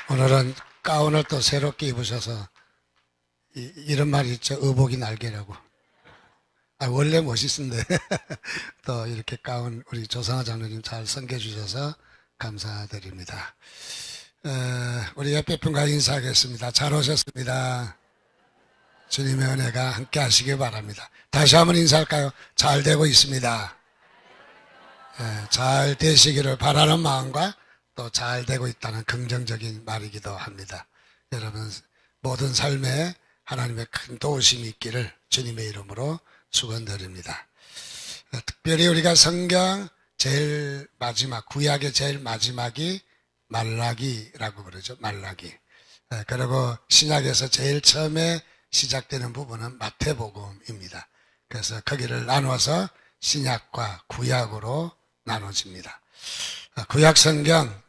오늘은 가운을 또 새롭게 입으셔서 이런 말이 있죠. 의복이 날개라고. 원래 멋있는데 또 이렇게 가운 우리 조상아 장로님 잘 섬겨주셔서 감사드립니다. 우리 옆에 분과 인사하겠습니다. 잘 오셨습니다. 주님의 은혜가 함께 하시기 바랍니다. 다시 한번 인사할까요? 잘 되고 있습니다. 잘 되시기를 바라는 마음과 또 잘 되고 있다는 긍정적인 말이기도 합니다. 여러분 모든 삶에 하나님의 큰 도우심이 있기를 주님의 이름으로 축원드립니다. 특별히 우리가 성경 제일 마지막, 구약의 제일 마지막이 말라기라고 그러죠. 말라기. 그리고 신약에서 제일 처음에 시작되는 부분은 마태복음입니다. 그래서 거기를 나눠서 신약과 구약으로 나눠집니다. 구약 성경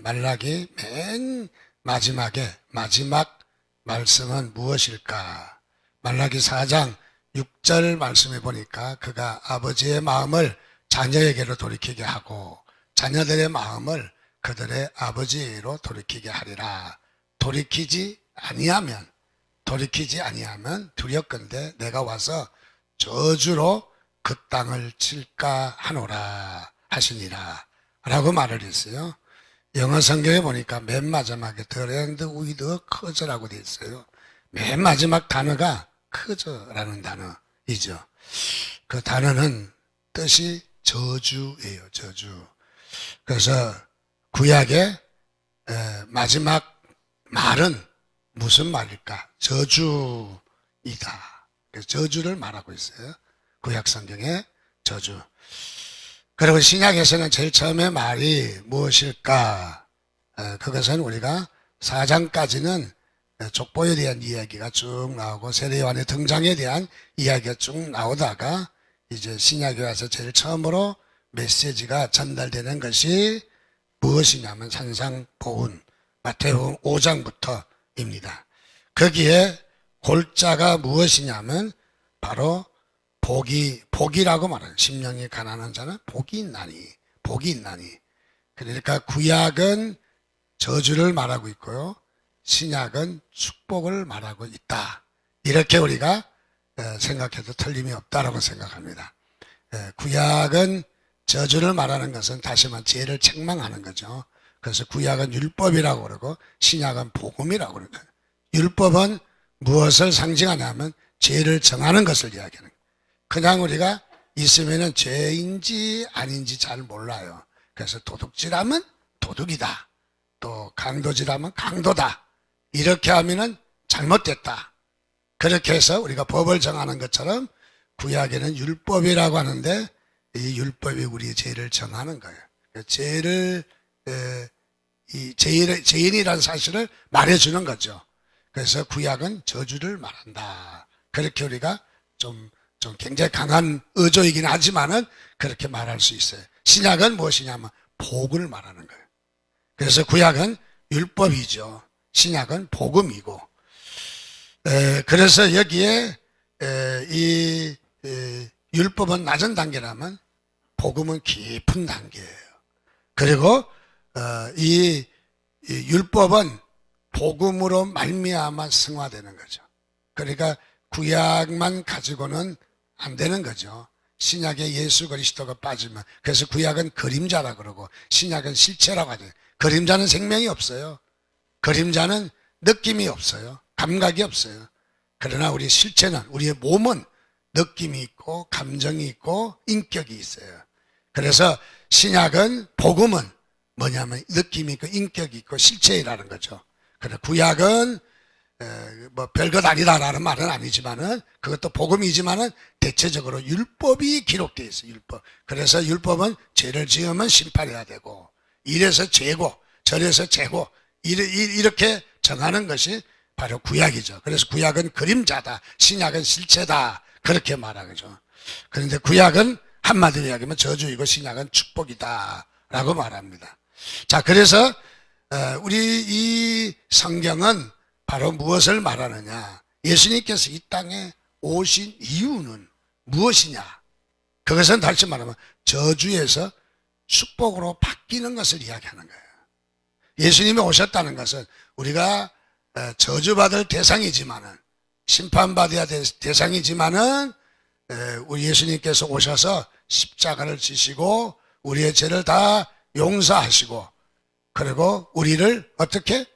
말라기 맨 마지막에 마지막 말씀은 무엇일까? 말라기 4장 6절 말씀에 보니까 그가 아버지의 마음을 자녀에게로 돌이키게 하고 자녀들의 마음을 그들의 아버지로 돌이키게 하리라. 돌이키지 아니하면 두렵건대 내가 와서 저주로 그 땅을 칠까 하노라 하시니라 라고 말을 했어요. 영어 성경에 보니까 맨 마지막에 The land with a curse라고 되어 있어요. 맨 마지막 단어가 curse라는 단어이죠. 그 단어는 뜻이 저주예요. 저주. 그래서 구약의 마지막 말은 무슨 말일까? 저주이다. 그래서 저주를 말하고 있어요. 구약 성경의 저주. 그리고 신약에서는 제일 처음에 말이 무엇일까? 그것은 우리가 4장까지는 족보에 대한 이야기가 쭉 나오고 세례요한의 등장에 대한 이야기가 쭉 나오다가 이제 신약에 와서 제일 처음으로 메시지가 전달되는 것이 무엇이냐면 산상보훈 마태복음 5장부터입니다. 거기에 골자가 무엇이냐면 바로 복이라고 말하는 심령이 가난한 자는 복이 있나니. 그러니까 구약은 저주를 말하고 있고요. 신약은 축복을 말하고 있다. 이렇게 우리가 생각해도 틀림이 없다라고 생각합니다. 구약은 저주를 말하는 것은 다시 말해 죄를 책망하는 거죠. 그래서 구약은 율법이라고 그러고 신약은 복음이라고 그러는 거예요. 율법은 무엇을 상징하냐면 죄를 정하는 것을 이야기하는 거예요. 그냥 우리가 있으면은 죄인지 아닌지 잘 몰라요. 그래서 도둑질하면 도둑이다. 또 강도질하면 강도다. 이렇게 하면은 잘못됐다. 그렇게 해서 우리가 법을 정하는 것처럼 구약에는 율법이라고 하는데 이 율법이 우리의 죄를 정하는 거예요. 죄인이라는 사실을 말해주는 거죠. 그래서 구약은 저주를 말한다. 그렇게 우리가 좀 굉장히 강한 어조이긴 하지만은 그렇게 말할 수 있어요. 신약은 무엇이냐면 복을 말하는 거예요. 그래서 구약은 율법이죠. 신약은 복음이고. 그래서 여기에 이 율법은 낮은 단계라면 복음은 깊은 단계예요. 그리고 이 율법은 복음으로 말미암아 승화되는 거죠. 그러니까 구약만 가지고는 안 되는 거죠. 신약에 예수 그리스도가 빠지면. 그래서 구약은 그림자라 그러고 신약은 실체라고 하죠. 그림자는 생명이 없어요. 그림자는 느낌이 없어요. 감각이 없어요. 그러나 우리 실체는, 우리의 몸은 느낌이 있고 감정이 있고 인격이 있어요. 그래서 신약은, 복음은 뭐냐면 느낌이 있고 인격이 있고 실체라는 거죠. 그래 구약은 뭐 별것 아니다라는 말은 아니지만은 그것도 복음이지만은 대체적으로 율법이 기록되어 있어요. 율법. 그래서 율법은 죄를 지으면 심판해야 되고 이래서 죄고 저래서 죄고 이렇게 정하는 것이 바로 구약이죠. 그래서 구약은 그림자다. 신약은 실체다. 그렇게 말하죠. 그런데 구약은 한마디로 이야기하면 저주이고 신약은 축복이다 라고 말합니다. 자, 그래서 우리 이 성경은 바로 무엇을 말하느냐? 예수님께서 이 땅에 오신 이유는 무엇이냐? 그것은 다시 말하면 저주에서 축복으로 바뀌는 것을 이야기하는 거예요. 예수님이 오셨다는 것은 우리가 저주받을 대상이지만은, 심판받아야 될 대상이지만은, 우리 예수님께서 오셔서 십자가를 지시고 우리의 죄를 다 용서하시고, 그리고 우리를 어떻게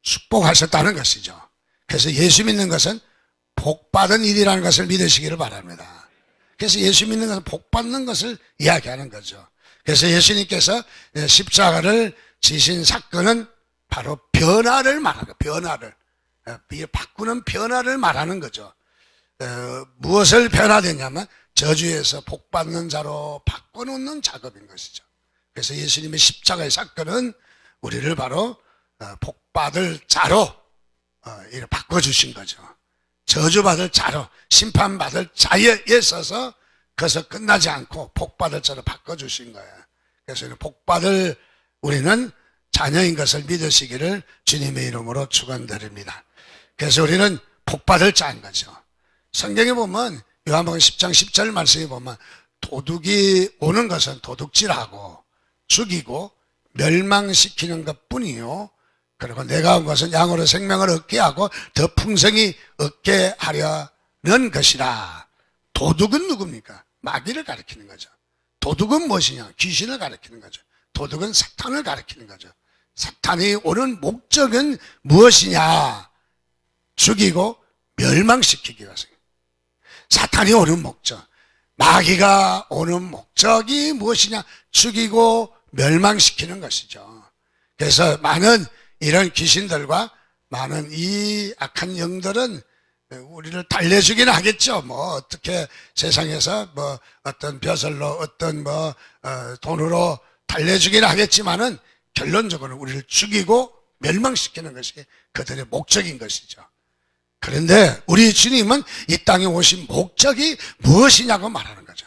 축복하셨다는 것이죠. 그래서 예수 믿는 것은 복받은 일이라는 것을 믿으시기를 바랍니다. 그래서 예수 믿는 것은 복받는 것을 이야기하는 거죠. 그래서 예수님께서 십자가를 지신 사건은 바로 변화를 말하는 거예요. 변화를. 바꾸는 변화를 말하는 거죠. 무엇을 변화되냐면 저주에서 복받는 자로 바꿔놓는 작업인 것이죠. 그래서 예수님의 십자가의 사건은 우리를 바로 복받을 자로 바꿔주신 거죠. 저주받을 자로, 심판받을 자에 있어서 그것을 끝나지 않고 복받을 자로 바꿔주신 거예요. 그래서 복받을 우리는 자녀인 것을 믿으시기를 주님의 이름으로 축원드립니다. 그래서 우리는 복받을 자인 거죠. 성경에 보면 요한복음 10장 10절 말씀에 보면 도둑이 오는 것은 도둑질하고 죽이고 멸망시키는 것뿐이요, 그리고 내가 온 것은 양으로 생명을 얻게 하고 더 풍성히 얻게 하려는 것이라. 도둑은 누굽니까? 마귀를 가리키는 거죠. 도둑은 무엇이냐? 귀신을 가리키는 거죠. 도둑은 사탄을 가리키는 거죠. 사탄이 오는 목적은 무엇이냐? 죽이고 멸망시키기 위해서. 사탄이 오는 목적, 마귀가 오는 목적이 무엇이냐? 죽이고 멸망시키는 것이죠. 그래서 많은 이런 귀신들과 많은 이 악한 영들은 우리를 달래주기는 하겠죠. 뭐 어떻게 세상에서 뭐 어떤 벼슬로 어떤 돈으로 달래주기는 하겠지만은 결론적으로 우리를 죽이고 멸망시키는 것이 그들의 목적인 것이죠. 그런데 우리 주님은 이 땅에 오신 목적이 무엇이냐고 말하는 거죠.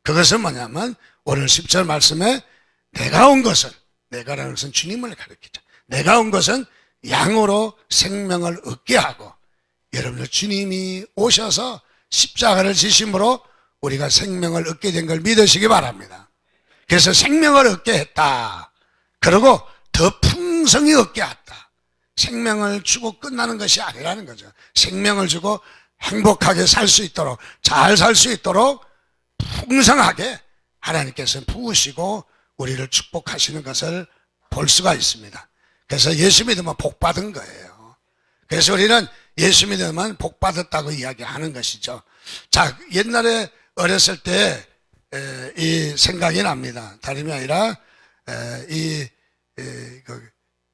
그것은 뭐냐면 오늘 10절 말씀에 내가 온 것은, 내가라는 것은 주님을 가리키죠. 내가 온 것은 양으로 생명을 얻게 하고, 여러분들 주님이 오셔서 십자가를 지심으로 우리가 생명을 얻게 된 걸 믿으시기 바랍니다. 그래서 생명을 얻게 했다. 그리고 더 풍성히 얻게 했다. 생명을 주고 끝나는 것이 아니라는 거죠. 생명을 주고 행복하게 살 수 있도록, 잘 살 수 있도록 풍성하게 하나님께서 부으시고 우리를 축복하시는 것을 볼 수가 있습니다. 그래서 예수 믿으면 복 받은 거예요. 그래서 우리는 예수 믿으면 복 받았다고 이야기하는 것이죠. 자, 옛날에 어렸을 때 이 생각이 납니다. 다름이 아니라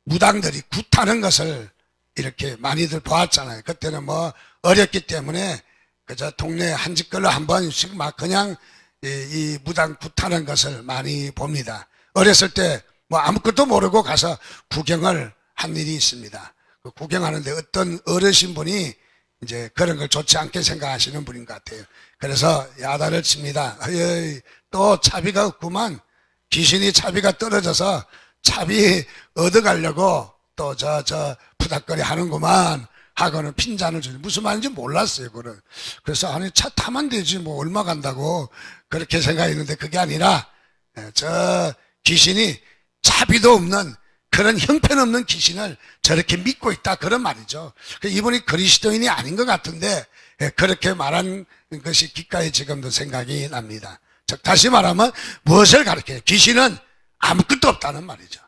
무당들이 굿하는 것을 이렇게 많이들 보았잖아요. 그때는 뭐 어렸기 때문에 그저 동네 한 집걸로 한 번씩 막 그냥 이 무당 굿하는 것을 많이 봅니다. 어렸을 때 뭐 아무것도 모르고 가서 구경을 한 일이 있습니다. 그 구경하는데 어떤 어르신 분이 이제 그런 걸 좋지 않게 생각하시는 분인 것 같아요. 그래서 야단을 칩니다. 또 차비가 없구만. 귀신이 차비가 떨어져서 차비 얻어가려고 또 푸닥거리 하는구만 하고는 핀잔을 주니 무슨 말인지 몰랐어요. 그거는. 그래서 아니 차 타면 되지 뭐 얼마 간다고 그렇게 생각했는데 그게 아니라 저 귀신이 차비도 없는 그런 형편없는 귀신을 저렇게 믿고 있다 그런 말이죠. 이분이 그리스도인이 아닌 것 같은데 그렇게 말한 것이 귓가에 지금도 생각이 납니다. 즉 다시 말하면 무엇을 가르쳐요? 귀신은 아무것도 없다는 말이죠.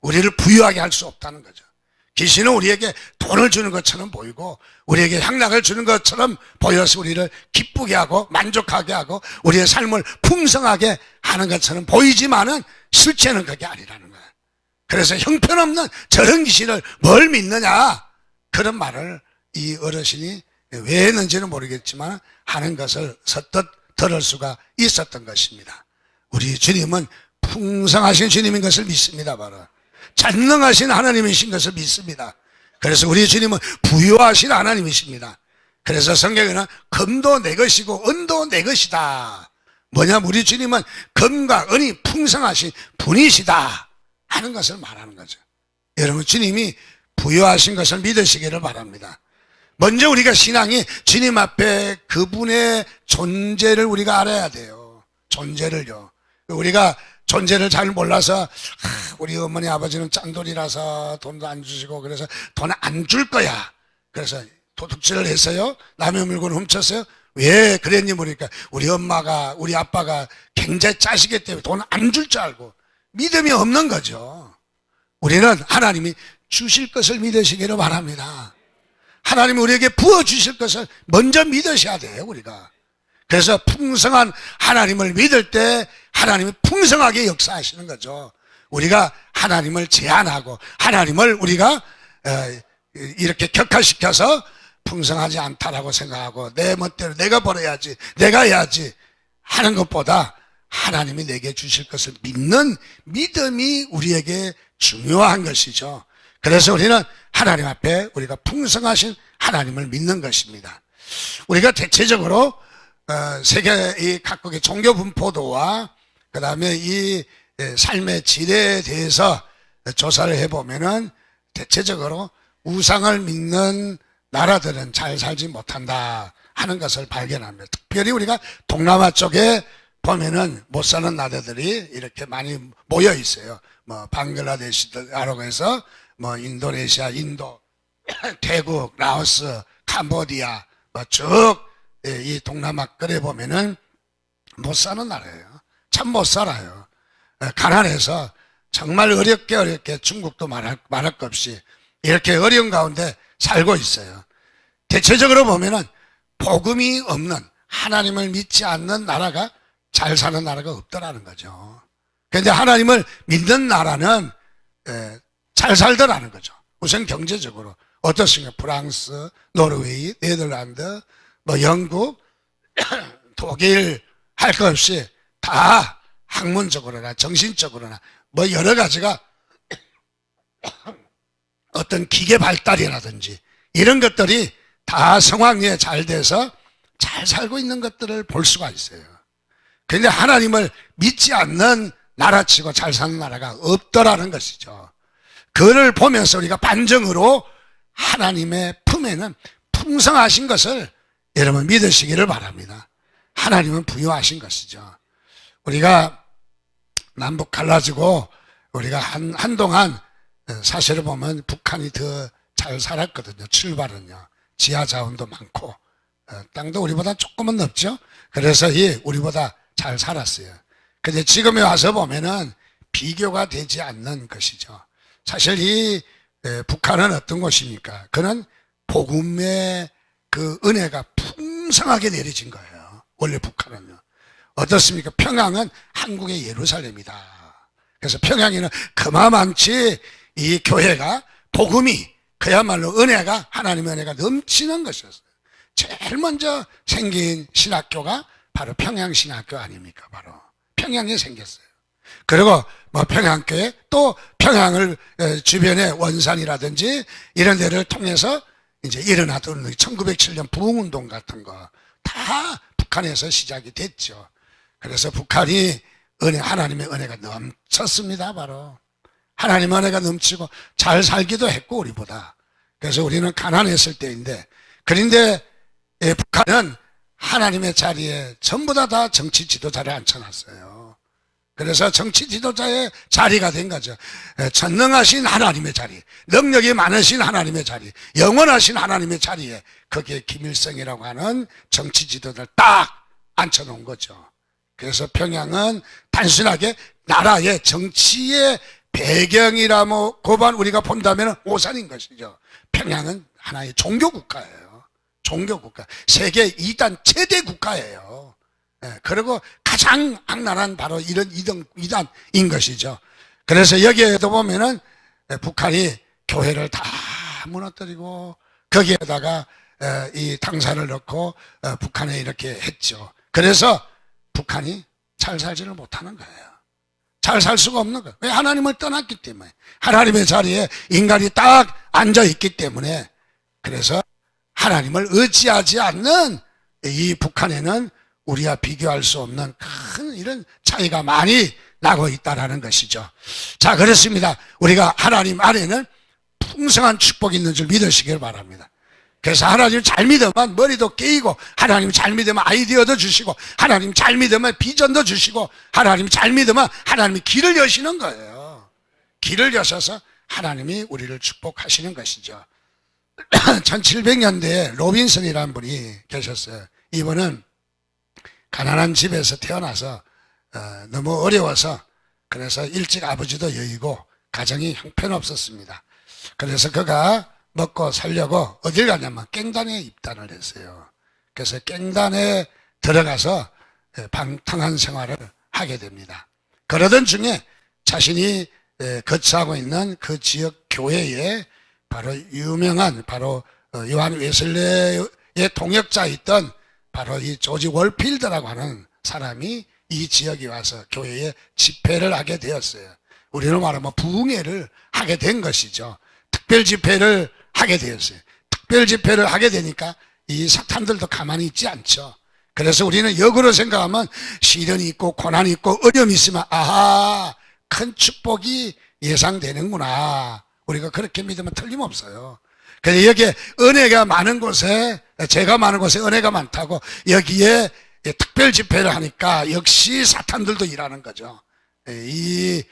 우리를 부유하게 할 수 없다는 거죠. 귀신은 우리에게 돈을 주는 것처럼 보이고 우리에게 향락을 주는 것처럼 보여서 우리를 기쁘게 하고 만족하게 하고 우리의 삶을 풍성하게 하는 것처럼 보이지만은 실제는 그게 아니라는 거예요. 그래서 형편없는 저런 귀신을 뭘 믿느냐 그런 말을 이 어르신이 왜 했는지는 모르겠지만 하는 것을 서뜻 들을 수가 있었던 것입니다. 우리 주님은 풍성하신 주님인 것을 믿습니다. 바로 전능하신 하나님이신 것을 믿습니다. 그래서 우리 주님은 부유하신 하나님이십니다. 그래서 성경에는 금도 내 것이고 은도 내 것이다. 뭐냐, 우리 주님은 금과 은이 풍성하신 분이시다 하는 것을 말하는 거죠. 여러분, 주님이 부유하신 것을 믿으시기를 바랍니다. 먼저 우리가 신앙이 주님 앞에 그분의 존재를 우리가 알아야 돼요. 존재를요. 우리가 존재를 잘 몰라서 우리 어머니 아버지는 짠돌이라서 돈도 안 주시고 그래서 돈 안 줄 거야. 그래서 도둑질을 했어요. 남의 물건 훔쳤어요. 왜 그랬니 모르니까 우리 엄마가 우리 아빠가 굉장히 짜시기 때문에 돈 안 줄 줄 알고 믿음이 없는 거죠. 우리는 하나님이 주실 것을 믿으시기를 바랍니다. 하나님이 우리에게 부어주실 것을 먼저 믿으셔야 돼요, 우리가. 그래서 풍성한 하나님을 믿을 때 하나님이 풍성하게 역사하시는 거죠. 우리가 하나님을 제한하고 하나님을 우리가 이렇게 격화시켜서 풍성하지 않다라고 생각하고 내 멋대로 내가 벌어야지 내가 해야지 하는 것보다 하나님이 내게 주실 것을 믿는 믿음이 우리에게 중요한 것이죠. 그래서 우리는 하나님 앞에 우리가 풍성하신 하나님을 믿는 것입니다. 우리가 대체적으로 세계 이 각국의 종교 분포도와 그 다음에 이 삶의 질에 대해서 조사를 해보면은 대체적으로 우상을 믿는 나라들은 잘 살지 못한다 하는 것을 발견합니다. 특별히 우리가 동남아 쪽에 보면은 못 사는 나라들이 이렇게 많이 모여 있어요. 뭐 방글라데시라고 해서 뭐 인도네시아, 인도, 태국, 라오스, 캄보디아 쭉 이 동남아 끌에 보면은 못 사는 나라예요. 참 못 살아요. 가난해서 정말 어렵게 중국도 말할 것 없이 이렇게 어려운 가운데 살고 있어요. 대체적으로 보면은 복음이 없는 하나님을 믿지 않는 나라가 잘 사는 나라가 없더라는 거죠. 그런데 하나님을 믿는 나라는 잘 살더라는 거죠. 우선 경제적으로 어떻습니까? 프랑스, 노르웨이, 네덜란드, 뭐 영국, 독일 할 것 없이 다 학문적으로나 정신적으로나 뭐 여러 가지가 어떤 기계 발달이라든지 이런 것들이 다 성황리에 잘 돼서 잘 살고 있는 것들을 볼 수가 있어요. 그런데 하나님을 믿지 않는 나라치고 잘 사는 나라가 없더라는 것이죠. 그를 보면서 우리가 반정으로 하나님의 품에는 풍성하신 것을 여러분 믿으시기를 바랍니다. 하나님은 부유하신 것이죠. 우리가 남북 갈라지고 우리가 한동안 사실을 보면 북한이 더 잘 살았거든요. 출발은요. 지하 자원도 많고 땅도 우리보다 조금은 넓죠. 그래서 우리보다 잘 살았어요. 근데 지금에 와서 보면은 비교가 되지 않는 것이죠. 사실 이 북한은 어떤 곳입니까? 그는 복음의 그 은혜가 풍성하게 내려진 거예요. 원래 북한은요. 어떻습니까? 평양은 한국의 예루살렘이다. 그래서 평양에는 그마만치 이 교회가 복음이 그야말로 은혜가 하나님의 은혜가 넘치는 것이었어요. 제일 먼저 생긴 신학교가 바로 평양신학교 아닙니까? 바로 평양에 생겼어요. 그리고 뭐 평양교회 또 평양을 주변에 원산이라든지 이런 데를 통해서 이제 일어나던 1907년 부흥운동 같은 거 다 북한에서 시작이 됐죠. 그래서 북한이 하나님의 은혜가 넘쳤습니다. 바로 하나님의 은혜가 넘치고 잘 살기도 했고 우리보다. 그래서 우리는 가난했을 때인데 그런데 북한은 하나님의 자리에 전부 다 정치 지도자를 앉혀놨어요. 그래서 정치 지도자의 자리가 된 거죠. 전능하신 하나님의 자리, 능력이 많으신 하나님의 자리, 영원하신 하나님의 자리에 거기에 김일성이라고 하는 정치 지도자를 딱 앉혀놓은 거죠. 그래서 평양은 단순하게 나라의 정치의 배경이라고 고반 우리가 본다면 오산인 것이죠. 평양은 하나의 종교국가예요. 종교국가. 세계 2단 최대 국가예요. 그리고 가장 악랄한 바로 이런 2단인 것이죠. 그래서 여기에도 보면은 북한이 교회를 다 무너뜨리고 거기에다가 이 당사를 넣고 북한에 이렇게 했죠. 그래서 북한이 잘 살지를 못하는 거예요. 잘 살 수가 없는 거예요. 왜? 하나님을 떠났기 때문에. 하나님의 자리에 인간이 딱 앉아있기 때문에. 그래서 하나님을 의지하지 않는 이 북한에는 우리와 비교할 수 없는 큰 이런 차이가 많이 나고 있다는 것이죠. 자, 그렇습니다. 우리가 하나님 안에는 풍성한 축복이 있는 줄 믿으시길 바랍니다. 그래서 하나님 잘 믿으면 머리도 깨이고, 하나님 잘 믿으면 아이디어도 주시고, 하나님 잘 믿으면 비전도 주시고, 하나님 잘 믿으면 하나님이 길을 여시는 거예요. 길을 여셔서 하나님이 우리를 축복하시는 것이죠. 1700년대에 로빈슨이라는 분이 계셨어요. 이분은 가난한 집에서 태어나서 너무 어려워서, 그래서 일찍 아버지도 여의고 가정이 형편없었습니다. 그래서 그가 먹고 살려고 어딜 가냐면 깽단에 입단을 했어요. 그래서 깽단에 들어가서 방탕한 생활을 하게 됩니다. 그러던 중에 자신이 거처하고 있는 그 지역 교회에 바로 유명한 바로 요한 웨슬레의 동역자였던 바로 이 조지 월필드라고 하는 사람이 이 지역에 와서 교회에 집회를 하게 되었어요. 우리는 말하면 부흥회를 하게 된 것이죠. 특별 집회를 하게 되었어요. 특별 집회를 하게 되니까 이 사탄들도 가만히 있지 않죠. 그래서 우리는 역으로 생각하면 시련이 있고 고난이 있고 어려움이 있으면 아하, 큰 축복이 예상되는구나. 우리가 그렇게 믿으면 틀림없어요. 그래서 여기에 은혜가 많은 곳에, 죄가 많은 곳에 은혜가 많다고 여기에 특별 집회를 하니까 역시 사탄들도 일하는 거죠. 이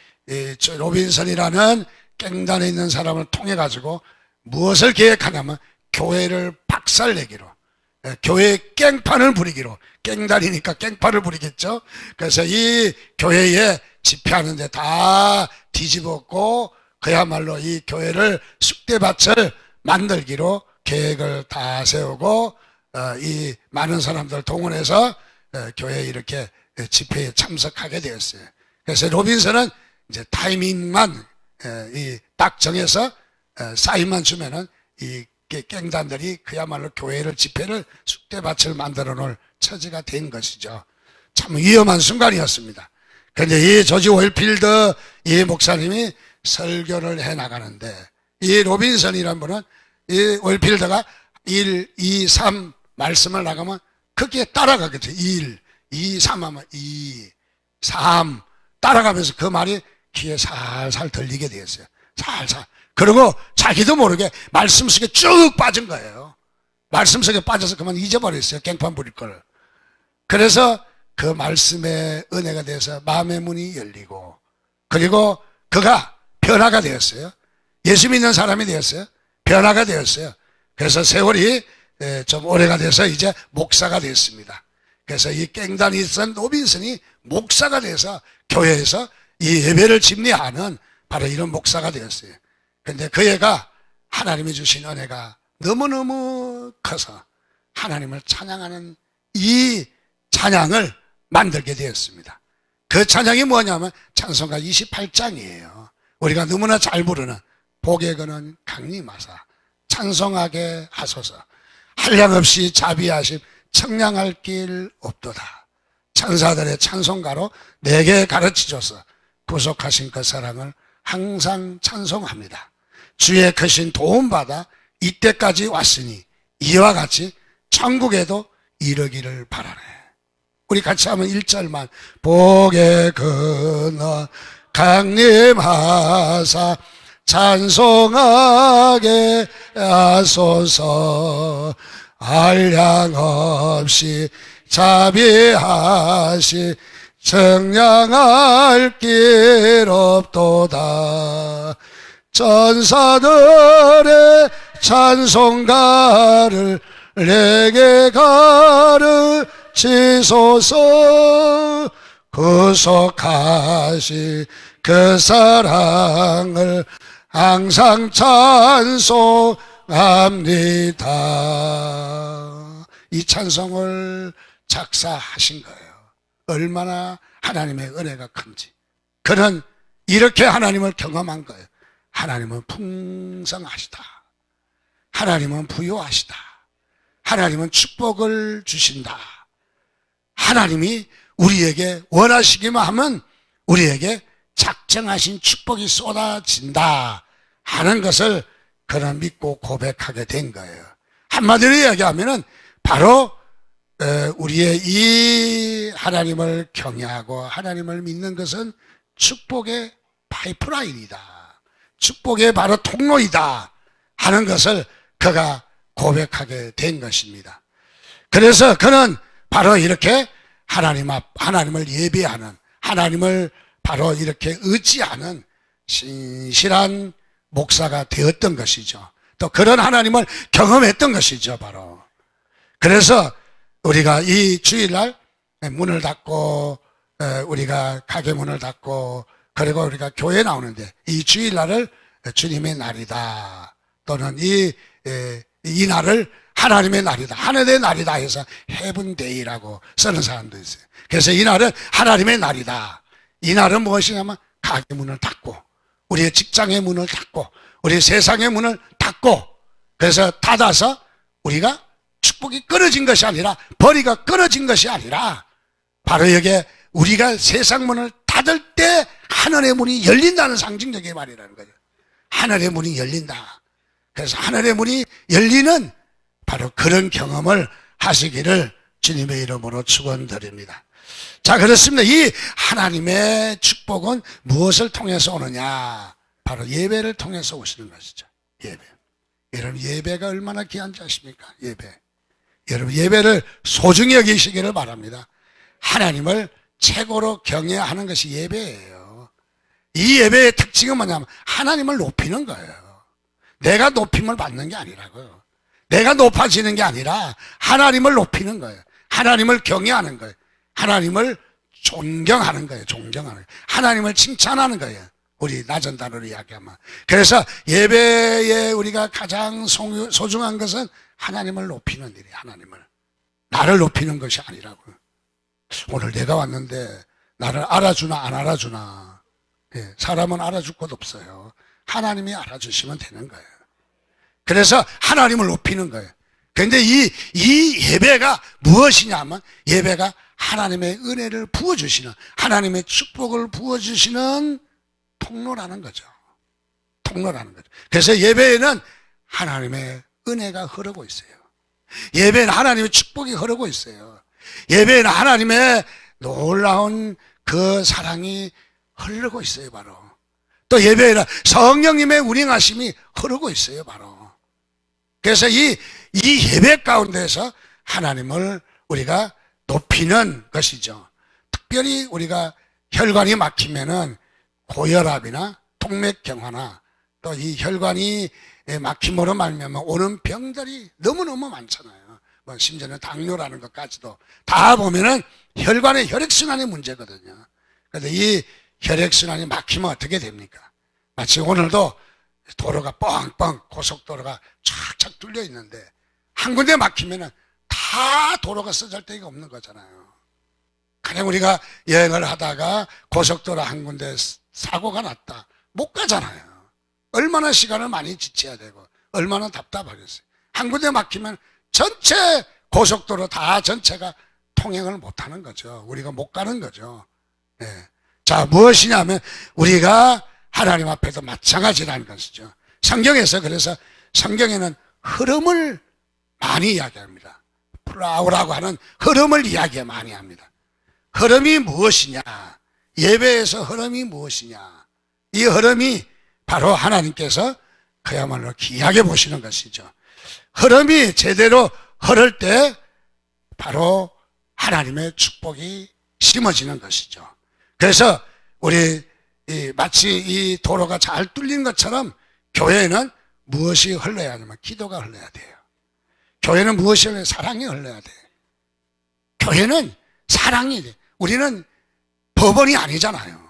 로빈슨이라는 깽단에 있는 사람을 통해 가지고 무엇을 계획하냐면 교회를 박살내기로, 교회에 깽판을 부리기로, 깽단이니까 깽판을 부리겠죠. 그래서 이 교회에 집회하는데 다 뒤집었고 그야말로 이 교회를 쑥대밭을 만들기로 계획을 다 세우고 이 많은 사람들 동원해서 교회에 이렇게 집회에 참석하게 되었어요. 그래서 로빈슨은 이제 타이밍만 딱 정해서 사인만 주면은 이 깽단들이 그야말로 교회를 집회를 쑥대밭을 만들어 놓을 처지가 된 것이죠. 참 위험한 순간이었습니다. 그런데 이 조지 월필드 이 목사님이 설교를 해 나가는데 이 로빈슨이라는 분은 이 월필드가 1, 2, 3 말씀을 나가면 거기에 따라가겠죠. 1, 2, 3 하면 2, 3 따라가면서 그 말이 귀에 살살 들리게 되었어요. 살살. 그리고 자기도 모르게 말씀 속에 쭉 빠진 거예요. 말씀 속에 빠져서 그만 잊어버렸어요. 깽판 부릴 걸. 그래서 그 말씀의 은혜가 돼서 마음의 문이 열리고, 그리고 그가 변화가 되었어요. 예수 믿는 사람이 되었어요. 변화가 되었어요. 그래서 세월이 좀 오래가 돼서 이제 목사가 됐습니다. 그래서 이 깽단이 있던 로빈슨이 목사가 돼서 교회에서 이 예배를 집례하는 바로 이런 목사가 되었어요. 그런데 그 애가 하나님이 주신 은혜가 너무너무 커서 하나님을 찬양하는 이 찬양을 만들게 되었습니다. 그 찬양이 뭐냐면 찬송가 28장이에요. 우리가 너무나 잘 부르는 복에 거는 강림하사 찬송하게 하소서, 한량없이 자비하심 청량할 길 없도다. 천사들의 찬송가로 내게 가르치셔서 구속하신 그 사랑을 항상 찬송합니다. 주의 크신 도움받아 이때까지 왔으니 이와 같이 천국에도 이르기를 바라네. 우리 같이 하면 1절만. 복에 근어 강림하사 찬송하게 하소서, 한량없이 자비하시 청량할 길 없도다. 천사들의 찬송가를 내게 가르치소서, 구속하시 그 사랑을 항상 찬송합니다. 이 찬송을 작사하신 거예요. 얼마나 하나님의 은혜가 큰지. 그는 이렇게 하나님을 경험한 거예요. 하나님은 풍성하시다. 하나님은 부요하시다. 하나님은 축복을 주신다. 하나님이 우리에게 원하시기만 하면 우리에게 작정하신 축복이 쏟아진다 하는 것을 그는 믿고 고백하게 된 거예요. 한마디로 이야기하면은 바로 우리의 이 하나님을 경외하고 하나님을 믿는 것은 축복의 파이프라인이다, 축복의 바로 통로이다 하는 것을 그가 고백하게 된 것입니다. 그래서 그는 바로 이렇게 하나님을 예배하는, 하나님을 바로 이렇게 의지하는 신실한 목사가 되었던 것이죠. 또 그런 하나님을 경험했던 것이죠, 바로. 그래서 우리가 이 주일날 문을 닫고, 우리가 가게 문을 닫고, 그리고 우리가 교회 나오는데 이 주일날을 주님의 날이다, 또는 이 날을 하나님의 날이다, 하늘의 날이다 해서 헤븐데이라고 쓰는 사람도 있어요. 그래서 이 날은 하나님의 날이다. 이 날은 무엇이냐면 가게 문을 닫고, 우리의 직장의 문을 닫고, 우리 세상의 문을 닫고, 그래서 닫아서 우리가 축복이 끊어진 것이 아니라, 벌이가 끊어진 것이 아니라, 바로 여기에 우리가 세상 문을 닫을 때 하늘의 문이 열린다는 상징적인 말이라는 거죠. 하늘의 문이 열린다. 그래서 하늘의 문이 열리는 바로 그런 경험을 하시기를 주님의 이름으로 축원드립니다. 자, 그렇습니다. 이 하나님의 축복은 무엇을 통해서 오느냐? 바로 예배를 통해서 오시는 것이죠. 예배. 여러분, 예배가 얼마나 귀한지 아십니까? 예배. 여러분, 예배를 소중히 여기시기를 바랍니다. 하나님을 최고로 경외하는 것이 예배예요. 이 예배의 특징은 뭐냐면 하나님을 높이는 거예요. 내가 높임을 받는 게 아니라고요. 내가 높아지는 게 아니라 하나님을 높이는 거예요. 하나님을 경외하는 거예요. 하나님을 존경하는 거예요. 존경하는 거예요. 하나님을 칭찬하는 거예요. 우리 낮은 단어로 이야기하면. 그래서 예배에 우리가 가장 소중한 것은 하나님을 높이는 일이에요. 하나님을. 나를 높이는 것이 아니라고요. 오늘 내가 왔는데 나를 알아주나 안 알아주나. 예, 사람은 알아줄 것 없어요. 하나님이 알아주시면 되는 거예요. 그래서 하나님을 높이는 거예요. 그런데 이 예배가 무엇이냐면, 예배가 하나님의 은혜를 부어주시는, 하나님의 축복을 부어주시는 통로라는 거죠. 통로라는 거죠. 그래서 예배에는 하나님의 은혜가 흐르고 있어요. 예배에는 하나님의 축복이 흐르고 있어요. 예배에는 하나님의 놀라운 그 사랑이 흐르고 있어요, 바로. 또 예배에는 성령님의 운행하심이 흐르고 있어요, 바로. 그래서 이 예배 가운데서 하나님을 우리가 높이는 것이죠. 특별히 우리가 혈관이 막히면은 고혈압이나 동맥경화나 또 이 혈관이 막힘으로 말미암아 오는 병들이 너무너무 많잖아요. 뭐 심지어는 당뇨라는 것까지도 다 보면은 혈관의 혈액순환의 문제거든요. 그런데 이 혈액순환이 막히면 어떻게 됩니까? 마치 오늘도 도로가 뻥뻥, 고속도로가 쫙쫙 뚫려 있는데 한 군데 막히면은 다 도로가 쓰잘 데가 없는 거잖아요. 그냥 우리가 여행을 하다가 고속도로 한 군데 사고가 났다, 못 가잖아요. 얼마나 시간을 많이 지체해야 되고 얼마나 답답하겠어요. 한 군데 막히면 전체 고속도로 다 전체가 통행을 못 하는 거죠. 우리가 못 가는 거죠. 네. 자, 무엇이냐면 우리가 하나님 앞에도 마찬가지라는 것이죠. 성경에서, 그래서 성경에는 흐름을 많이 이야기합니다. 플라우라고 하는 흐름을 많이 합니다. 흐름이 무엇이냐? 예배에서 흐름이 무엇이냐? 이 흐름이 바로 하나님께서 그야말로 귀하게 보시는 것이죠. 흐름이 제대로 흐를 때 바로 하나님의 축복이 심어지는 것이죠. 그래서 우리 마치 이 도로가 잘 뚫린 것처럼 교회는 무엇이 흘러야 하냐면 기도가 흘러야 돼요. 교회는 무엇이 흘러야? 사랑이 흘러야 돼요. 교회는 사랑이 돼요. 우리는 법원이 아니잖아요.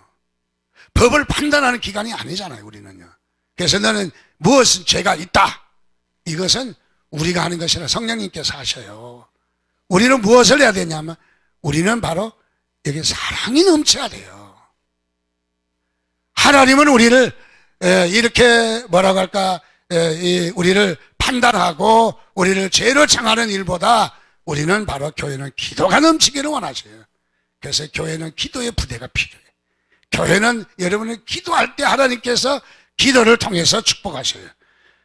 법을 판단하는 기관이 아니잖아요, 우리는요. 그래서 너는 무엇은 죄가 있다, 이것은 우리가 하는 것이 아니라 성령님께서 하셔요. 우리는 무엇을 해야 되냐면 우리는 바로 여기 사랑이 넘쳐야 돼요. 하나님은 우리를 이렇게 뭐라고 할까, 우리를 판단하고 우리를 죄로 정하는 일보다 우리는 바로 교회는 기도가 넘치기를 원하셔요. 그래서 교회는 기도의 부대가 필요해요. 교회는 여러분이 기도할 때 하나님께서 기도를 통해서 축복하셔요.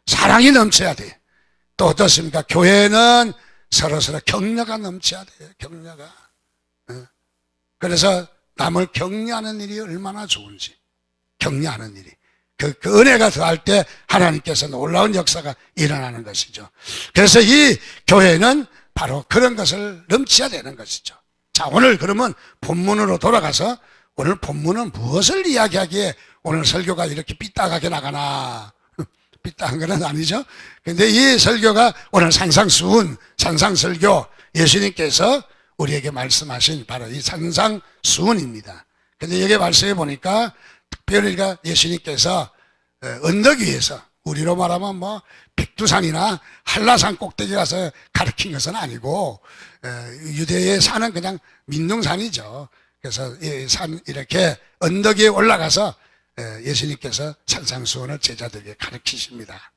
사랑이 넘쳐야 돼요. 또 어떻습니까? 교회는 서로서로 격려가 넘쳐야 돼요. 격려가. 그래서 남을 격려하는 일이 얼마나 좋은지. 격려하는 일이. 그 은혜가 더할 때 하나님께서 놀라운 역사가 일어나는 것이죠. 그래서 이 교회는 바로 그런 것을 넘쳐야 되는 것이죠. 자, 오늘 그러면 본문으로 돌아가서 오늘 본문은 무엇을 이야기하기에 오늘 설교가 이렇게 삐딱하게 나가나. 삐딱한 건 아니죠. 근데 이 설교가 오늘 산상설교, 예수님께서 우리에게 말씀하신 바로 이 산상수훈입니다. 근데 여기 말씀해 보니까 특별히 예수님께서 언덕 위에서 우리로 말하면 뭐 백두산이나 한라산 꼭대기 가서 가르친 것은 아니고 유대에 사는 그냥 민둥산이죠. 그래서 이 산 이렇게 언덕 위에 올라가서 예수님께서 산상수훈을 제자들에게 가르치십니다.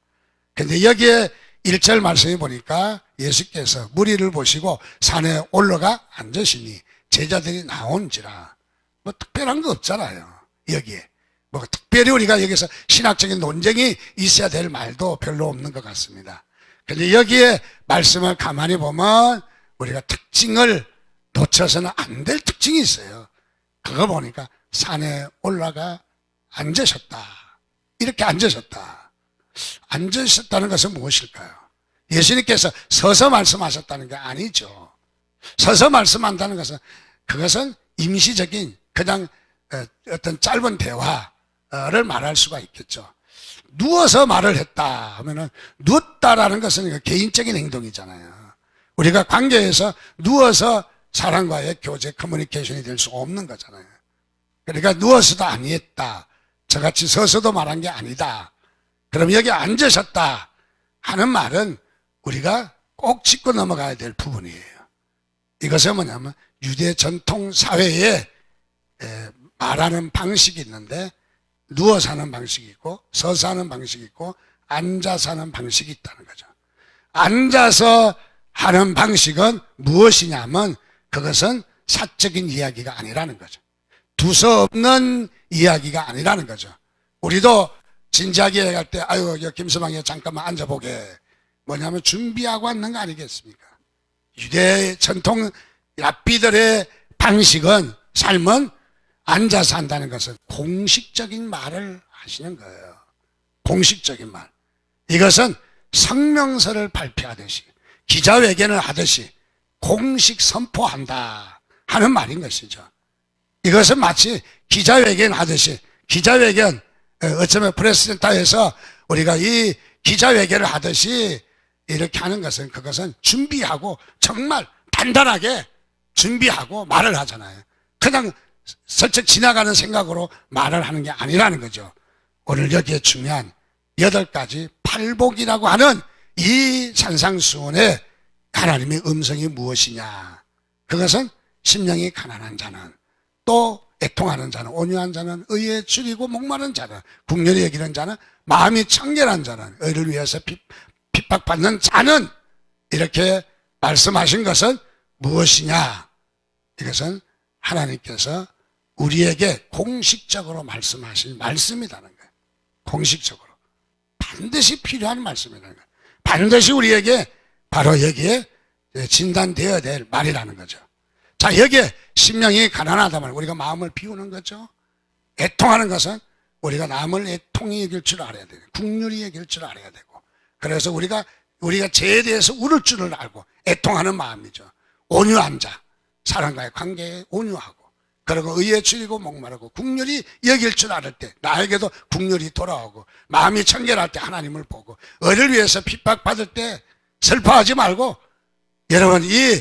근데 여기에 1절 말씀해 보니까 예수께서 무리를 보시고 산에 올라가 앉으시니 제자들이 나온지라. 뭐 특별한 거 없잖아요. 여기에. 뭐 특별히 우리가 여기서 신학적인 논쟁이 있어야 될 말도 별로 없는 것 같습니다. 근데 여기에 말씀을 가만히 보면 우리가 특징을 놓쳐서는 안 될 특징이 있어요. 그거 보니까 산에 올라가 앉으셨다. 이렇게 앉으셨다. 앉으셨다는 것은 무엇일까요? 예수님께서 서서 말씀하셨다는 게 아니죠. 서서 말씀한다는 것은 그것은 임시적인 그냥 어떤 짧은 대화를 말할 수가 있겠죠. 누워서 말을 했다 하면은 누웠다라는 것은 개인적인 행동이잖아요. 우리가 관계에서 누워서 사람과의 교제, 커뮤니케이션이 될 수 없는 거잖아요. 그러니까 누워서도 아니했다. 저같이 서서도 말한 게 아니다. 그럼 여기 앉으셨다 하는 말은 우리가 꼭 짚고 넘어가야 될 부분이에요. 이것은 뭐냐면 유대 전통 사회에 말하는 방식이 있는데 누워서 하는 방식이 있고 서서 하는 방식이 있고 앉아서 하는 방식이 있다는 거죠. 앉아서 하는 방식은 무엇이냐면 그것은 사적인 이야기가 아니라는 거죠. 두서없는 이야기가 아니라는 거죠. 우리도 진지하게 얘기할 때 아유 김서방이 잠깐만 앉아보게 뭐냐면 준비하고 앉는 거 아니겠습니까? 유대 전통 랍비들의 방식은 삶은 앉아서 한다는 것은 공식적인 말을 하시는 거예요. 공식적인 말. 이것은 성명서를 발표하듯이 기자회견을 하듯이 공식 선포한다 하는 말인 것이죠. 이것은 마치 기자회견 하듯이 기자회견 어쩌면 프레스센터에서 우리가 이 기자회견을 하듯이 이렇게 하는 것은 그것은 준비하고 정말 단단하게 준비하고 말을 하잖아요. 그냥 슬쩍 지나가는 생각으로 말을 하는 게 아니라는 거죠. 오늘 여기에 중요한 8가지 팔복이라고 하는 이 산상수훈의 하나님의 음성이 무엇이냐. 그것은 심령이 가난한 자는 또 애통하는 자는 온유한 자는 의에 줄이고 목마른 자는 국률이 여기는 자는 마음이 청결한 자는 의를 위해서 핍박받는 자는 이렇게 말씀하신 것은 무엇이냐. 이것은 하나님께서 우리에게 공식적으로 말씀하신 말씀이라는 거예요. 공식적으로 반드시 필요한 말씀이라는 거예요. 반드시 우리에게 바로 여기에 진단되어야 될 말이라는 거죠. 자, 여기에 심령이 가난하다 말 우리가 마음을 비우는 거죠. 애통하는 것은 우리가 남을 애통히 여길 줄 알아야 되고 국률이 여길 줄 알아야 되고 그래서 우리가 죄에 대해서 울을 줄을 알고 애통하는 마음이죠. 온유한 자, 사람과의 관계에 온유하고 그리고 의에 줄이고 목마르고 국률이 여길 줄 알을 때 나에게도 국률이 돌아오고 마음이 청결할 때 하나님을 보고 의를 위해서 핍박받을 때 슬퍼하지 말고 여러분 이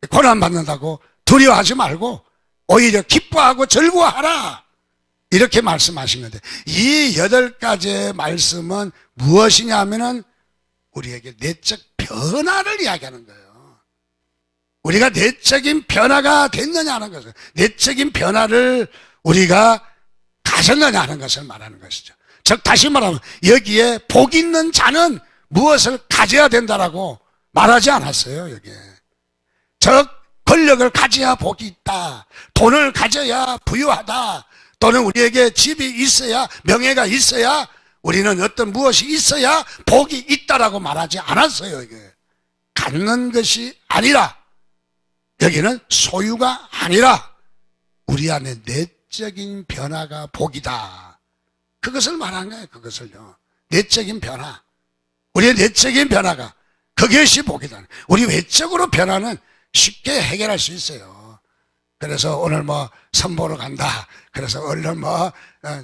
고난받는다고 두려워하지 말고 오히려 기뻐하고 즐거워하라 이렇게 말씀하신 건데 이 8가지의 말씀은 무엇이냐면은 우리에게 내적 변화를 이야기하는 거예요. 우리가 내적인 변화가 됐느냐 하는 것을 내적인 변화를 우리가 가졌느냐 하는 것을 말하는 것이죠. 즉 다시 말하면 여기에 복 있는 자는 무엇을 가져야 된다라고 말하지 않았어요. 여기에 즉 권력을 가져야 복이 있다. 돈을 가져야 부유하다. 또는 우리에게 집이 있어야 명예가 있어야 우리는 어떤 무엇이 있어야 복이 있다라고 말하지 않았어요. 이게 갖는 것이 아니라 여기는 소유가 아니라 우리 안에 내적인 변화가 복이다. 그것을 말한 거예요. 그것을요. 내적인 변화. 우리의 내적인 변화가 그것이 복이다. 우리 외적으로 변화는 쉽게 해결할 수 있어요. 그래서 오늘 뭐 선보러 간다. 그래서 얼른 뭐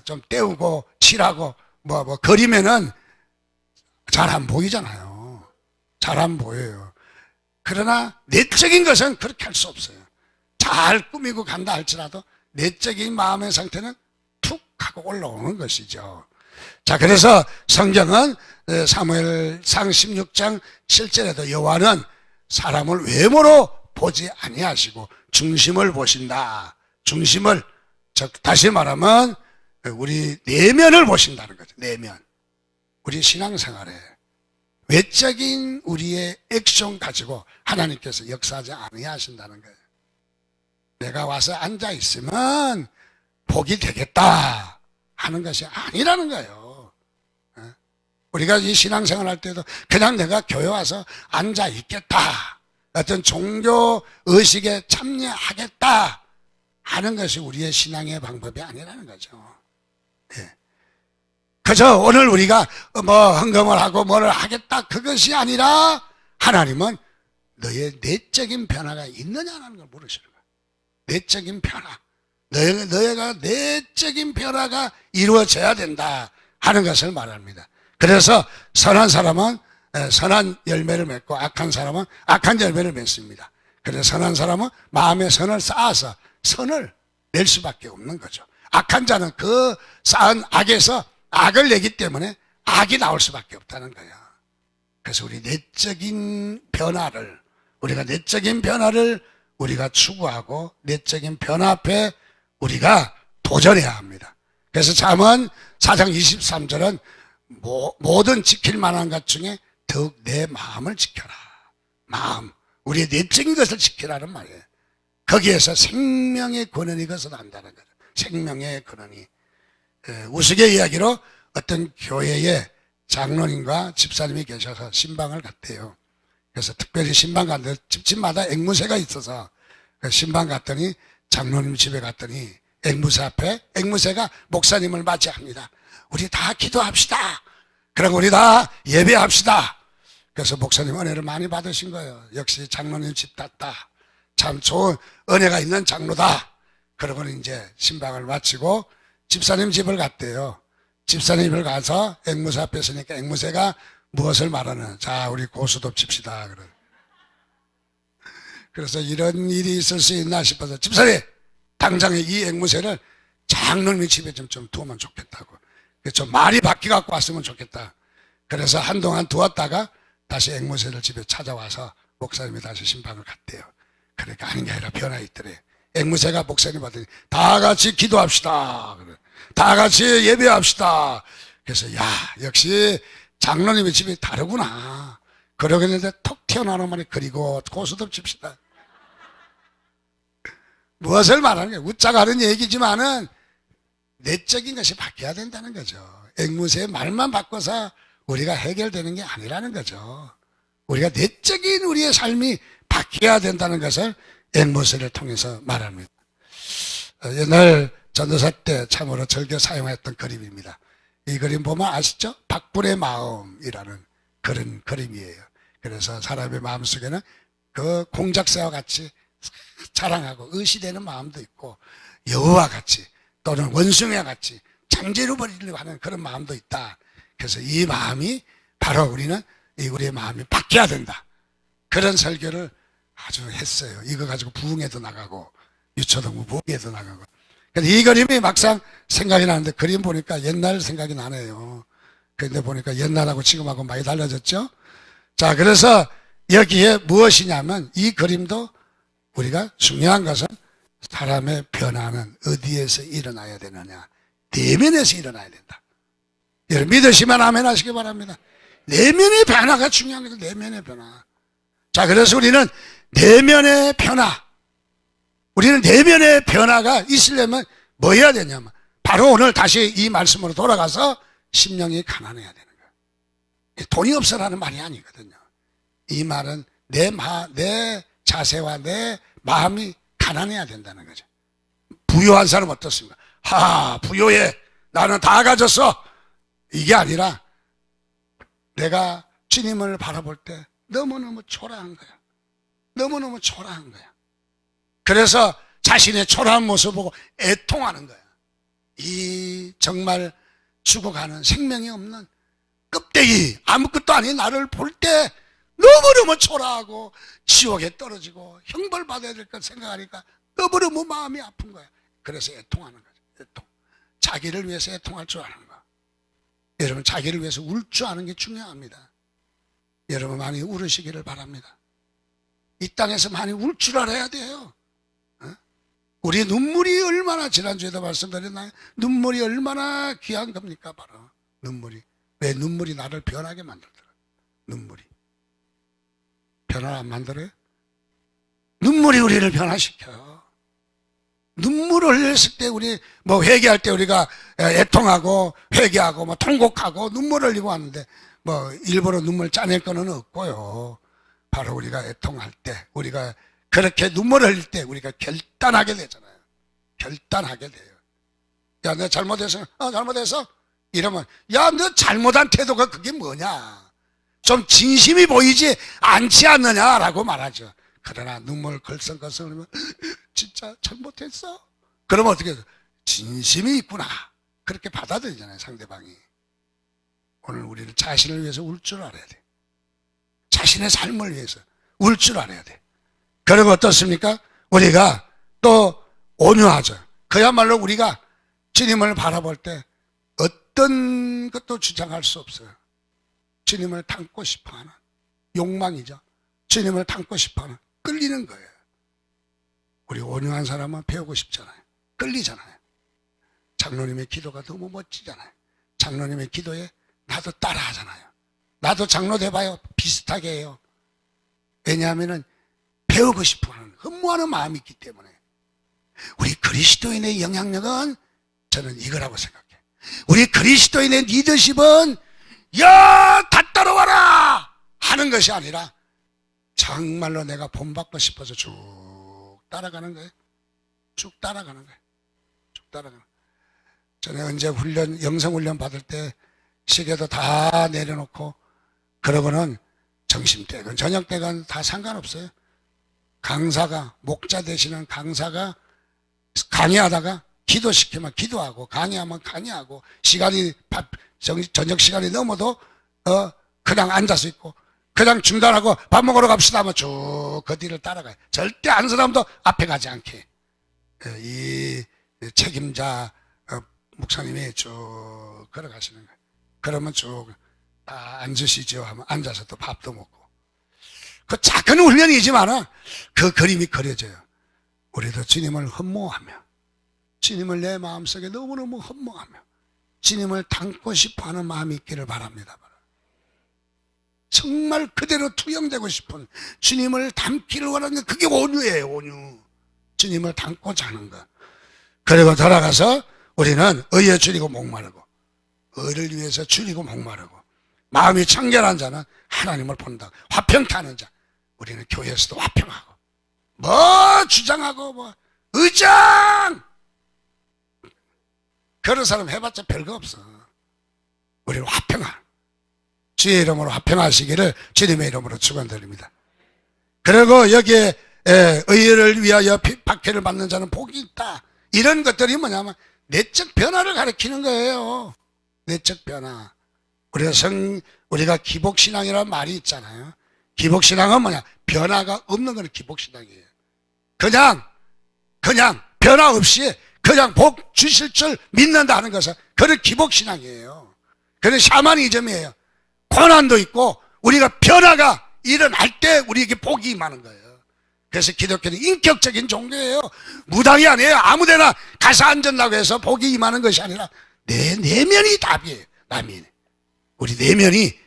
좀 때우고 칠하고 뭐 그리면은 잘 안 보이잖아요. 잘 안 보여요. 그러나 내적인 것은 그렇게 할 수 없어요. 잘 꾸미고 간다 할지라도 내적인 마음의 상태는 툭 하고 올라오는 것이죠. 자, 그래서 성경은 사무엘상 16장 7절에도 여호와는 사람을 외모로 보지 아니하시고 중심을 보신다. 중심을, 즉 다시 말하면 우리 내면을 보신다는 거죠. 내면. 우리 신앙생활에 외적인 우리의 액션 가지고 하나님께서 역사하지 아니하신다는 거예요. 내가 와서 앉아 있으면 복이 되겠다 하는 것이 아니라는 거예요. 우리가 이 신앙생활 할 때도 그냥 내가 교회 와서 앉아 있겠다, 어떤 종교 의식에 참여하겠다 하는 것이 우리의 신앙의 방법이 아니라는 거죠. 그저 오늘 우리가 뭐 헌금을 하고 뭐를 하겠다 그것이 아니라 하나님은 너의 내적인 변화가 있느냐는 걸 물으시는 거예요. 내적인 변화. 너희가 내적인 변화가 이루어져야 된다 하는 것을 말합니다. 그래서 선한 사람은 선한 열매를 맺고 악한 사람은 악한 열매를 맺습니다. 그래서 선한 사람은 마음에 선을 쌓아서 선을 낼 수밖에 없는 거죠. 악한 자는 그 쌓은 악에서 악을 내기 때문에 악이 나올 수밖에 없다는 거예요. 그래서 우리 내적인 변화를, 우리가 내적인 변화를 우리가 추구하고 내적인 변화 앞에 우리가 도전해야 합니다. 그래서 잠언 4장 23절은 모든 지킬 만한 것 중에 더욱 내 마음을 지켜라. 마음, 우리의 내적인 것을 지키라는 말이에요. 거기에서 생명의 근원이 것을 안다는 거죠. 생명의 근원이. 우스갯이야기로 어떤 교회에 장로님과 집사님이 계셔서 신방을 갔대요. 그래서 특별히 신방 갔는데 집집마다 앵무새가 있어서 신방 갔더니 장로님 집에 갔더니 앵무새 앞에 앵무새가 목사님을 맞이합니다. 우리 다 기도합시다. 그리고 우리 다 예배합시다. 그래서 목사님 은혜를 많이 받으신 거예요. 역시 장로님 집 땄다. 참 좋은 은혜가 있는 장로다. 그러고 이제 신방을 마치고 집사님 집을 갔대요. 집사님 집을 가서 앵무새 앞에 서니까 앵무새가 무엇을 말하는, 자, 우리 고수톱 칩시다. 그래서 이런 일이 있을 수 있나 싶어서 집사님, 당장에 이 앵무새를 장로님 집에 좀 두면 좋겠다고. 좀 말이 바뀌어갖고 왔으면 좋겠다. 그래서 한동안 두었다가 다시 앵무새를 집에 찾아와서 목사님이 다시 신방을 갔대요. 그러니까 아닌 게 아니라 변화 있더래. 앵무새가 목사님 봤더니 다 같이 기도합시다. 다 같이 예배합시다. 그래서 야, 역시 장로님의 집이 다르구나. 그러겠는데 톡 튀어나오는 말이 그리고 고수톱 칩시다. 무엇을 말하는 거예요? 웃자고 하는 얘기지만은 내적인 것이 바뀌어야 된다는 거죠. 앵무새의 말만 바꿔서 우리가 해결되는 게 아니라는 거죠. 우리가 내적인 우리의 삶이 바뀌어야 된다는 것을 앵무새를 통해서 말합니다. 옛날 전도사 때 참으로 즐겨 사용했던 그림입니다. 이 그림 보면 아시죠? 박불의 마음이라는 그런 그림이에요. 그래서 사람의 마음속에는 그 공작새와 같이 자랑하고 의시되는 마음도 있고 여우와 같이 또는 원숭이와 같이 장지로 버리려고 하는 그런 마음도 있다. 그래서 이 마음이 바로 우리의 마음이 바뀌어야 된다. 그런 설교를 아주 했어요. 이거 가지고 부흥회도 나가고 유초동부 부흥회도 나가고. 이 그림이 막상 생각이 나는데 그림 보니까 옛날 생각이 나네요. 그런데 보니까 옛날하고 지금하고 많이 달라졌죠. 자, 그래서 여기에 무엇이냐면 이 그림도 우리가 중요한 것은 사람의 변화는 어디에서 일어나야 되느냐. 내면에서 일어나야 된다. 여러분 믿으시면 아멘 하시기 바랍니다. 내면의 변화가 중요한 거죠. 내면의 변화. 자, 그래서 우리는 내면의 변화. 우리는 내면의 변화가 있으려면 뭐 해야 되냐면 바로 오늘 다시 이 말씀으로 돌아가서 심령이 가난해야 되는 거예요. 돈이 없어라는 말이 아니거든요. 이 말은 내 자세와 내 마음이 가난해야 된다는 거죠. 부유한 사람 어떻습니까? 부유해. 나는 다 가졌어. 이게 아니라 내가 주님을 바라볼 때 너무너무 초라한 거야. 너무너무 초라한 거야. 그래서 자신의 초라한 모습을 보고 애통하는 거야. 이 정말 죽어가는 생명이 없는 껍데기, 아무것도 아닌 나를 볼 때 너무너무 초라하고 지옥에 떨어지고 형벌 받아야 될 것 생각하니까 너무너무 마음이 아픈 거야. 그래서 애통하는 거죠. 애통. 자기를 위해서 애통할 줄 아는 거. 여러분, 자기를 위해서 울 줄 아는 게 중요합니다. 여러분 많이 울으시기를 바랍니다. 이 땅에서 많이 울 줄 알아야 돼요. 우리 눈물이 얼마나, 지난주에도 말씀드렸나요? 눈물이 얼마나 귀한 겁니까? 바로 눈물이. 왜 눈물이 나를 변하게 만들더라. 눈물이 변화 안 만들어요? 눈물이 우리를 변화시켜요. 눈물을 흘렸을 때 우리 뭐 회개할 때 우리가 애통하고 회개하고 뭐 통곡하고 눈물을 흘리고 하는데 뭐 일부러 눈물 짜낼 거는 없고요. 바로 우리가 애통할 때, 우리가 그렇게 눈물을 흘릴 때 우리가 결단하게 되잖아요. 결단하게 돼요. 야, 너 잘못했어? 잘못했어? 이러면 야, 너 잘못한 태도가 그게 뭐냐? 좀 진심이 보이지 않지 않느냐라고 말하죠. 그러나 눈물 걸성걸성 흘리면 진짜 잘못했어? 그러면 어떻게 해요? 진심이 있구나. 그렇게 받아들이잖아요, 상대방이. 오늘 우리는 자신을 위해서 울 줄 알아야 돼. 자신의 삶을 위해서 울 줄 알아야 돼. 그리고 어떻습니까? 우리가 또 온유하죠. 그야말로 우리가 주님을 바라볼 때 어떤 것도 주장할 수 없어요. 주님을 닮고 싶어하는 욕망이죠. 주님을 닮고 싶어하는 끌리는 거예요. 우리 온유한 사람은 배우고 싶잖아요. 끌리잖아요. 장로님의 기도가 너무 멋지잖아요. 장로님의 기도에 나도 따라하잖아요. 나도 장로 돼봐요. 비슷하게 해요. 왜냐하면 배우고 싶어하는 흠모하는 마음이 있기 때문에. 우리 그리스도인의 영향력은 저는 이거라고 생각해요. 우리 그리스도인의 리더십은 야, 다 따라와라 하는 것이 아니라 정말로 내가 본받고 싶어서 쭉 따라가는 거예요. 쭉 따라가는 거예요. 쭉 따라가는 거예요. 전에 언제 영성훈련 받을 때 시계도 다 내려놓고 그러고는 점심때건 저녁때건 다 상관없어요. 강사가, 목자 되시는 강사가 강의하다가 기도시키면 기도하고 강의하면 강의하고 시간이 저녁 시간이 넘어도 그냥 앉아서 있고 그냥 중단하고 밥 먹으러 갑시다 하면 쭉 그 뒤를 따라가요. 절대 한 사람도 앞에 가지 않게 이 책임자 목사님이 쭉 걸어가시는 거예요. 그러면 쭉 다 앉으시죠 하면 앉아서 또 밥도 먹고. 그 작은 훈련이지만 그 그림이 그려져요. 우리도 주님을 흠모하며 주님을 내 마음속에 너무너무 흠모하며 주님을 닮고 싶어하는 마음이 있기를 바랍니다. 정말 그대로 투영되고 싶은 주님을 닮기를 원하는 그게 온유예요. 온유. 주님을 닮고자 하는 것. 그리고 돌아가서 우리는 의에 줄이고 목마르고 의를 위해서 줄이고 목마르고 마음이 청결한 자는 하나님을 본다. 화평케 하는 자. 우리는 교회에서도 화평하고 뭐 주장하고 뭐 의장 그런 사람 해봤자 별거 없어. 우리는 화평하 주의 이름으로 화평하시기를 주님의 이름으로 축원드립니다. 그리고 여기에 의를 위하여 박해를 받는 자는 복이 있다. 이런 것들이 뭐냐면 내적 변화를 가리키는 거예요. 내적 변화. 우리가 기복신앙이라는 말이 있잖아요. 기복신앙은 뭐냐? 변화가 없는 건 기복신앙이에요. 그냥 변화 없이 그냥 복 주실 줄 믿는다 는 것은 그런 기복신앙이에요. 그런 샤머니즘이에요. 고난도 있고 우리가 변화가 일어날 때 우리에게 복이 임하는 거예요. 그래서 기독교는 인격적인 종교예요. 무당이 아니에요. 아무데나 가서 앉았다고 해서 복이 임하는 것이 아니라 내 내면이 답이에요. 남이 우리 내면이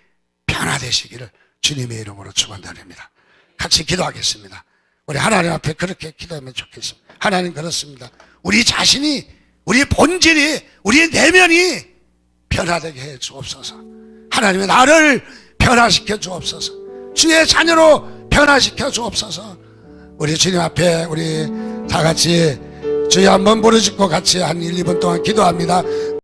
변화되시기를 주님의 이름으로 축원드립니다. 같이 기도하겠습니다. 우리 하나님 앞에 그렇게 기도하면 좋겠습니다. 하나님 그렇습니다. 우리 자신이 우리 본질이 우리 내면이 변화되게 해 주옵소서. 하나님의 나를 변화시켜 주옵소서. 주의 자녀로 변화시켜 주옵소서. 우리 주님 앞에 우리 다 같이 주여 한번 부르짖고 같이 한 1, 2분 동안 기도합니다.